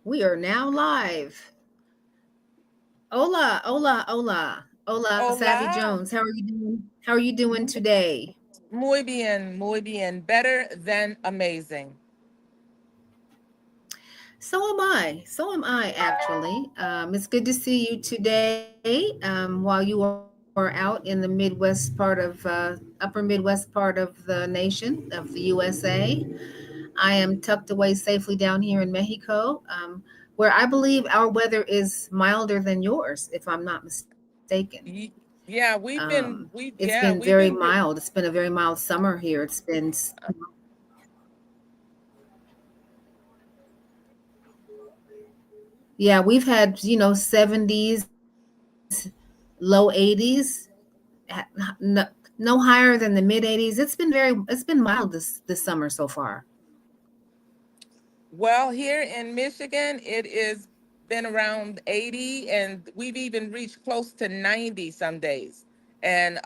We are now live. Hola, hola, hola. Hola, Savvy Hola. Jones. How are you doing? How are you doing today? Muy bien, muy bien. Better than amazing. So am I. So am I, actually. It's good to see you today while you are out in the Midwest part of, upper Midwest part of the nation, of the USA. I am tucked away safely down here in Mexico, where I believe our weather is milder than yours, if I'm not mistaken. Y- Yeah, It's been very mild. It's been a very mild summer here. Yeah, we've had, 70s, low 80s, no, no higher than the mid 80s. It's been mild this summer so far. well, here in Michigan, it is been around 80 and we've even reached close to 90 some days. And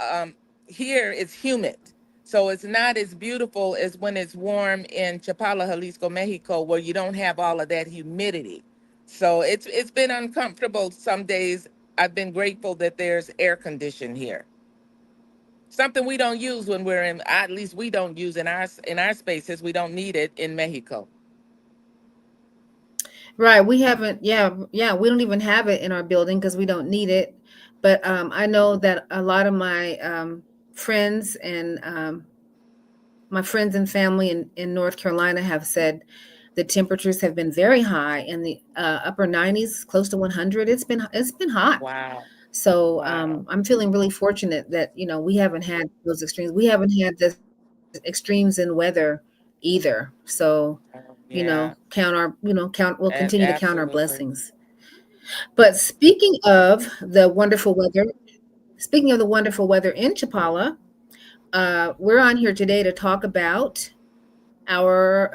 here it's humid. So it's not as beautiful as when it's warm in Chapala, Jalisco, Mexico, where you don't have all of that humidity. So it's been uncomfortable some days. I've been grateful that there's air condition here. Something we don't use when we're in, at least we don't use in our spaces. We don't need it in Mexico. Right, we haven't yeah, we don't even have it in our building because we don't need it. But I know that a lot of my friends and my friends and family in North Carolina have said the temperatures have been very high in the upper 90s, close to 100. It's been hot. Wow. So Wow. I'm feeling really fortunate that we haven't had those extremes. We haven't had the extremes in weather either. So Yeah, we'll continue to count our absolutely. blessings. But speaking of the wonderful weather in Chapala, we're on here today to talk about our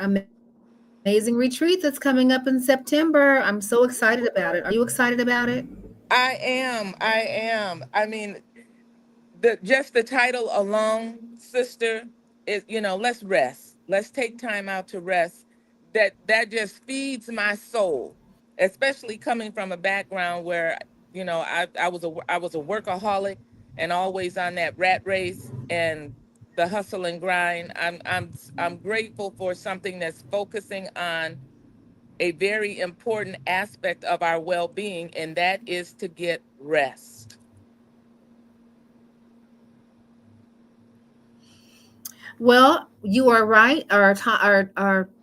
amazing retreat that's coming up in September. I'm so excited about it. Are you excited about it? I am. I am. I mean, just the title alone, sister, is let's rest. Let's take time out to rest. That just feeds my soul, especially coming from a background where I was a workaholic and always on that rat race and the hustle and grind. I'm grateful for something that's focusing on a very important aspect of our well-being, and that is to get rest. Well, you are right. Our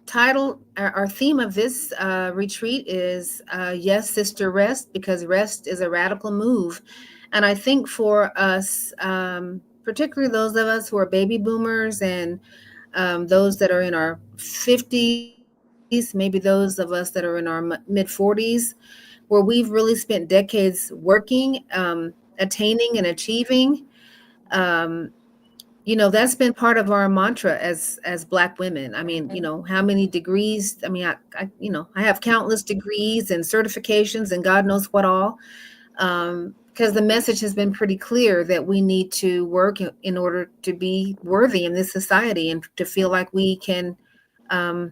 title, our theme of this retreat is yes, sister, rest, because rest is a radical move. And I think for us, particularly those of us who are baby boomers and those that are in our 50s, maybe those of us that are in our mid 40s, where we've really spent decades working, attaining, and achieving. Um, that's been part of our mantra as Black women. I mean, Mhm. how many degrees? I mean, I have countless degrees and certifications and God knows what all. Because the message has been pretty clear that we need to work in order to be worthy in this society and to feel like we can um,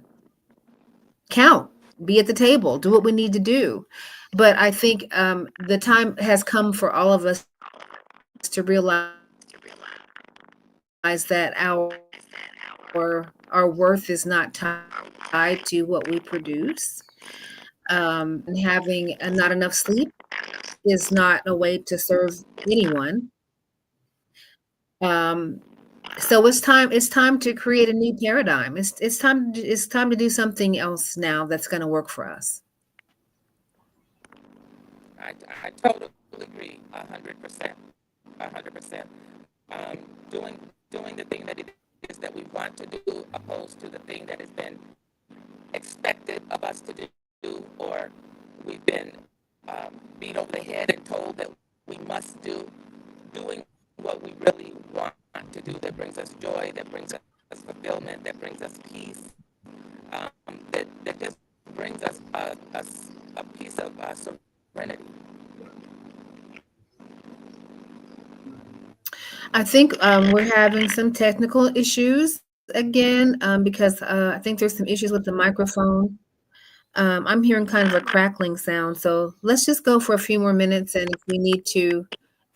count, be at the table, do what we need to do. But I think the time has come for all of us to realize that our worth is not tied to what we produce. And having not enough sleep is not a way to serve anyone. Um, so it's time to create a new paradigm. It's time to do something else now that's going to work for us. I totally agree 100%. 100%. Doing the thing that it is that we want to do, opposed to the thing that has been expected of us to do, or we've been beat over the head and told that we must do. Doing what we really want to do that brings us joy, that brings us fulfillment, that brings us peace, that just brings us a piece of serenity. I think we're having some technical issues again because I think there's some issues with the microphone. I'm hearing kind of a crackling sound, so let's just go for a few more minutes, and if we need to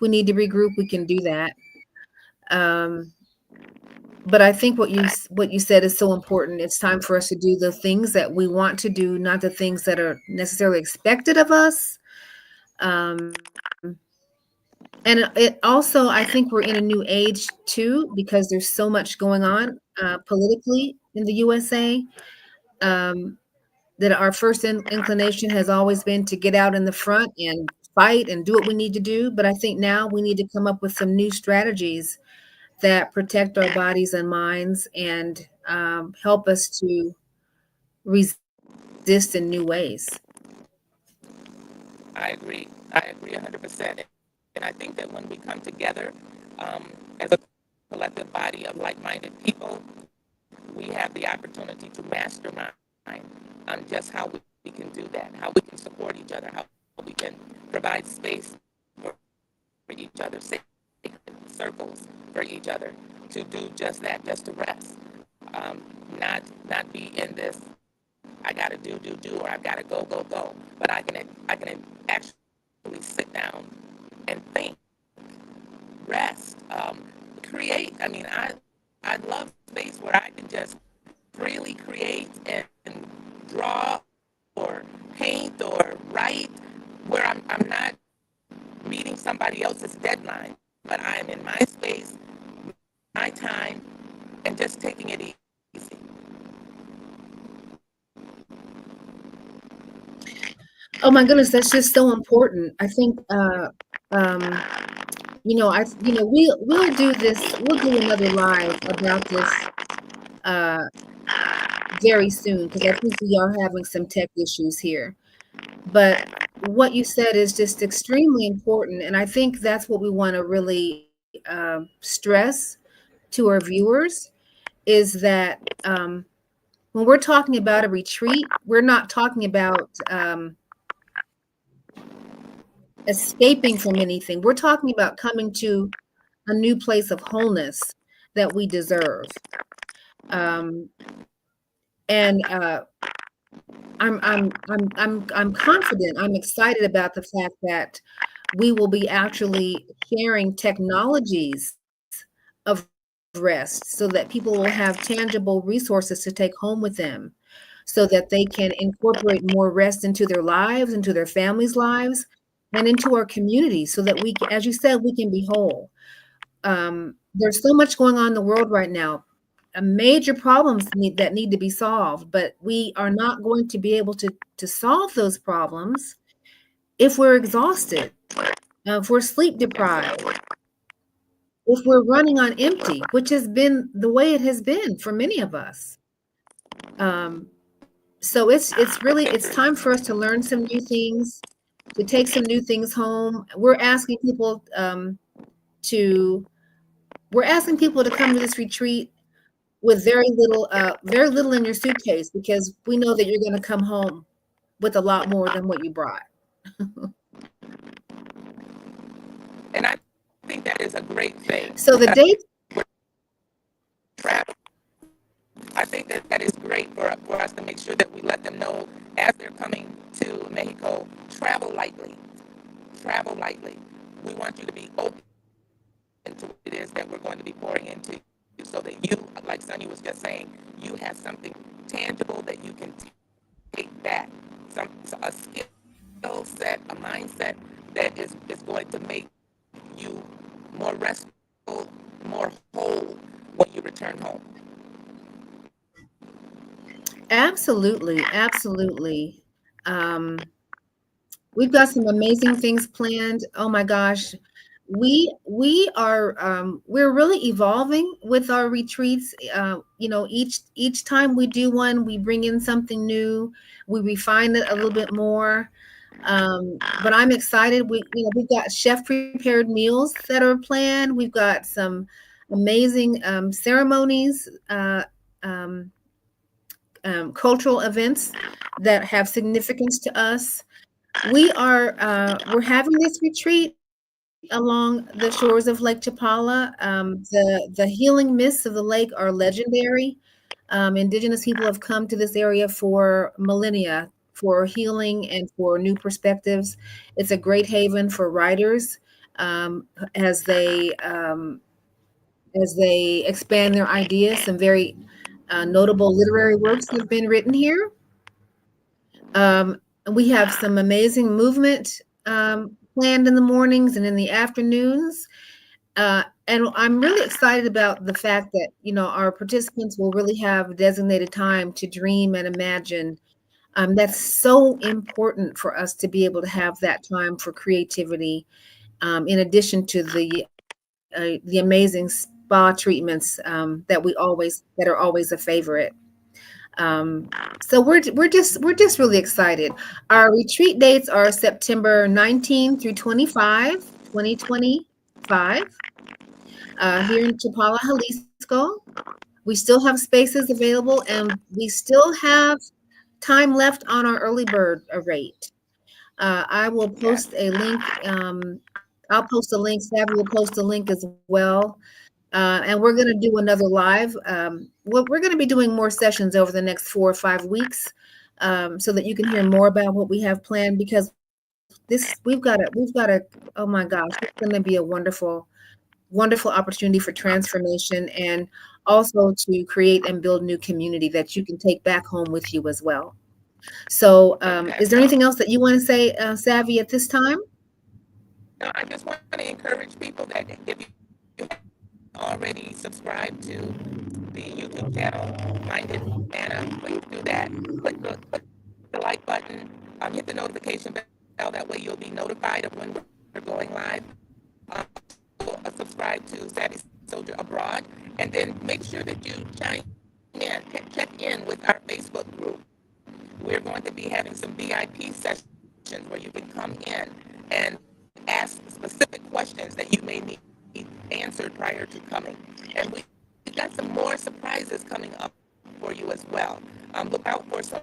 regroup, we can do that. Um, but I think what you said is so important. It's time for us to do the things that we want to do, not the things that are necessarily expected of us. Um, and it also, I think we're in a new age too, because there's so much going on politically in the USA. Um, that our first inclination has always been to get out in the front and fight and do what we need to do. But I think now we need to come up with some new strategies that protect our bodies and minds and help us to resist in new ways. I agree. I agree 100%. And I think that when we come together as a collective body of like-minded people, we have the opportunity to mastermind on just how we can do that, how we can support each other, how we can provide space for each other, safe circles for each other to do just that, just to rest, not be in this. I gotta do, or I gotta go. But I can actually sit down and think, rest, create. I mean, I love space where I can just freely create and draw or paint or write, where I'm not meeting somebody else's deadline, but I am in my space, my time, and just taking it easy. Oh my goodness, that's just so important. I think um, we'll do this. We'll do another live about this uh, very soon because I think we are having some tech issues here. But what you said is just extremely important, and I think that's what we want to really stress to our viewers is that when we're talking about a retreat, we're not talking about escaping from anything. We're talking about coming to a new place of wholeness that we deserve. Um, and I'm confident. I'm excited about the fact that we will be actually sharing technologies of rest so that people will have tangible resources to take home with them so that they can incorporate more rest into their lives, into their families' lives, and into our community so that as you said, we can be whole. There's so much going on in the world right now, major problems that need to be solved, but we are not going to be able to solve those problems if we're exhausted, if we're sleep deprived, if we're running on empty, which has been the way it has been for many of us. Um, so it's time for us to learn some new things, to take some new things home. To we're asking people to come to this retreat with very little in your suitcase because we know that you're going to come home with a lot more than what you brought. And I think that is a great thing So the because date, travel. I think that that is great for us to make sure that we let them know as they're coming to Mexico, travel lightly. Travel lightly. We want you to be open to what it is that we're going to be pouring into you so that you, like Sonny was just saying, you have something tangible that you can take back. A skill set, a mindset that is going to make you more restful, more whole when you return home. absolutely, absolutely. Um, we've got some amazing things planned. Oh my gosh. We're really evolving with our retreats. Each time we do one, we bring in something new, we refine it a little bit more. But I'm excited. We've got chef prepared meals that are planned. We've got some amazing ceremonies, um, cultural events that have significance to us. We're having this retreat along the shores of Lake Chapala. The healing mists of the lake are legendary. Indigenous people have come to this area for millennia, for healing and for new perspectives. It's a great haven for writers um, as they um, as they expand their ideas. Some very notable literary works have been written here. And we have some amazing movement planned in the mornings and in the afternoons. And I'm really excited about the fact that, you know, our participants will really have designated time to dream and imagine. That's so important for us to be able to have that time for creativity, in addition to the amazing spa treatments that are always a favorite. Um, so we're just really excited. Our retreat dates are September 19 through 25, 2025, here in Chapala, Jalisco. We still have spaces available, and we still have time left on our early bird rate. I will Yes. post a link. I'll post a link. Savvy will post a link as well. And we're going to do another live. We're going to be doing more sessions over the next 4 or 5 weeks, so that you can hear more about what we have planned. Because we've got a. Oh my gosh, it's going to be a wonderful, wonderful opportunity for transformation, and also to create and build new community that you can take back home with you as well. So, is there Fantastic. anything else that you want to say, Savvy, at this time? No, I just want to encourage people that if you already subscribed to the YouTube channel, Minded Anna, please do that. Click the like button, hit the notification bell. That way you'll be notified of when we're going live. Um, Subscribe to Savvy Soldier Abroad, and then make sure that you chime in, check in with our Facebook group. We're going to be having some VIP sessions where you can come in and ask specific questions that you may need answered prior to coming. And we've got some more surprises coming up for you as well. Look out for some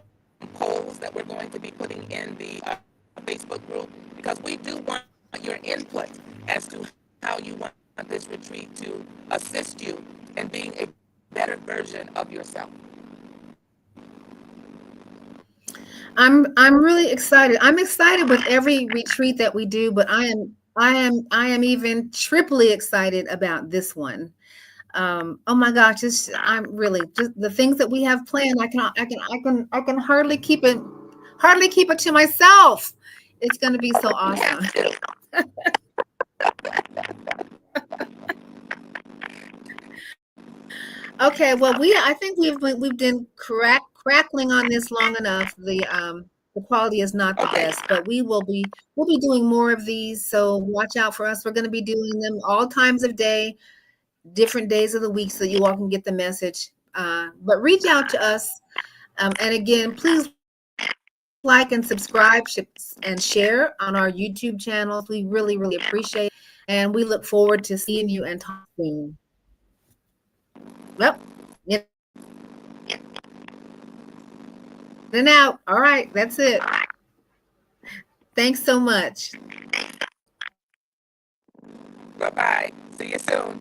polls that we're going to be putting in the Facebook group, because we do want your input as to how you want this retreat to assist you in being a better version of yourself. I'm really excited. I'm excited with every retreat that we do, but I am even triply excited about this one. Oh my gosh, I'm really just the things that we have planned. I can hardly keep it to myself. It's going to be so You awesome. have to. Okay, well, I think we've been crackling on this long enough. The quality is not the Okay. best, but we'll be doing more of these. So watch out for us. We're going to be doing them all times of day, different days of the week, so you all can get the message. But reach out to us, and again, please like and subscribe and share on our YouTube channels. We really, really appreciate it, and we look forward to seeing you and talking soon. Well, in and out. All right, that's it. Thanks so much. Bye bye. See you soon.